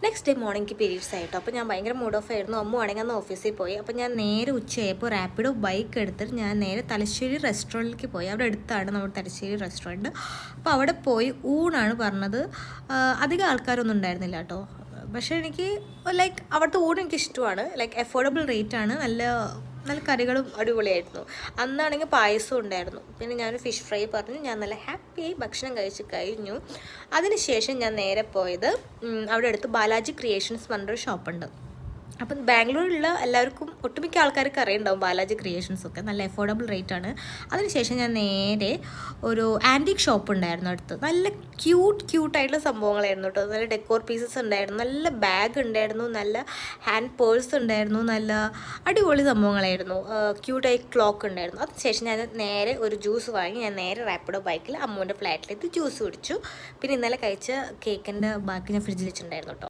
Next day morning periods ആയിട്ടോ. അപ്പോൾ ഞാൻ ഭയങ്കര മൂഡ് ഓഫ് ആയിരുന്നു. അമ്മ ആണെങ്കിൽ അന്ന് ഓഫീസിൽ പോയി. അപ്പോൾ ഞാൻ നേരെ ഉച്ചയായപ്പോൾ റാപ്പിഡോ ബൈക്ക് എടുത്തിട്ട് ഞാൻ നേരെ തലശ്ശേരി റെസ്റ്റോറൻറ്റിലേക്ക് പോയി. അവിടെ അടുത്താണ് നമ്മുടെ തലശ്ശേരി റെസ്റ്റോറൻറ്റ്. അപ്പോൾ അവിടെ പോയി ഊണാണ് പറഞ്ഞത്. അധികം ആൾക്കാരൊന്നും ഉണ്ടായിരുന്നില്ല കേട്ടോ. പക്ഷേ എനിക്ക് ലൈക്ക് അവിടുത്തെ ഊണ് എനിക്ക് ഇഷ്ടമാണ്. ലൈക്ക് അഫോർഡബിൾ റേറ്റാണ്. നല്ല നല്ല കറികളും അടിപൊളിയായിരുന്നു. അന്നാണെങ്കിൽ പായസവും ഉണ്ടായിരുന്നു. പിന്നെ ഞാൻ ഫിഷ് ഫ്രൈ പറഞ്ഞു. ഞാൻ നല്ല ഹാപ്പിയായി ഭക്ഷണം കഴിച്ച് കഴിഞ്ഞു. അതിനുശേഷം ഞാൻ നേരെ പോയത് അവിടെ അടുത്ത് ബാലാജി ക്രിയേഷൻസ് പറഞ്ഞൊരു ഷോപ്പുണ്ട്. അപ്പം ബാംഗ്ലൂരിലുള്ള എല്ലാവർക്കും ഒട്ടുമിക്ക ആൾക്കാർക്ക് അറിയുണ്ടാവും ബാലാജി ക്രിയേഷൻസ് ഒക്കെ. നല്ല അഫോർഡബിൾ റേറ്റ് ആണ്. അതിനുശേഷം ഞാൻ നേരെ ഒരു ആൻറ്റിക് ഷോപ്പ് ഉണ്ടായിരുന്നു അടുത്ത്. നല്ല ക്യൂട്ടായിട്ടുള്ള സംഭവങ്ങളായിരുന്നു കേട്ടോ. നല്ല ഡെക്കോർ പീസസ് ഉണ്ടായിരുന്നു, നല്ല ബാഗ് ഉണ്ടായിരുന്നു, നല്ല ഹാൻഡ് പേഴ്സ് ഉണ്ടായിരുന്നു, നല്ല അടിപൊളി സംഭവങ്ങളായിരുന്നു. ക്യൂട്ടായി ക്ലോക്ക് ഉണ്ടായിരുന്നു. അതിനുശേഷം ഞാൻ നേരെ ഒരു ജ്യൂസ് വാങ്ങി ഞാൻ നേരെ റാപ്പിഡോ ബൈക്കിൽ അമ്മൂൻ്റെ ഫ്ലാറ്റിലെത്തി ജ്യൂസ് കുടിച്ചു. പിന്നെ ഇന്നലെ കഴിച്ച കേക്കിൻ്റെ ബാക്കി ഞാൻ ഫ്രിഡ്ജിൽ വെച്ചിട്ടുണ്ടായിരുന്നു കേട്ടോ.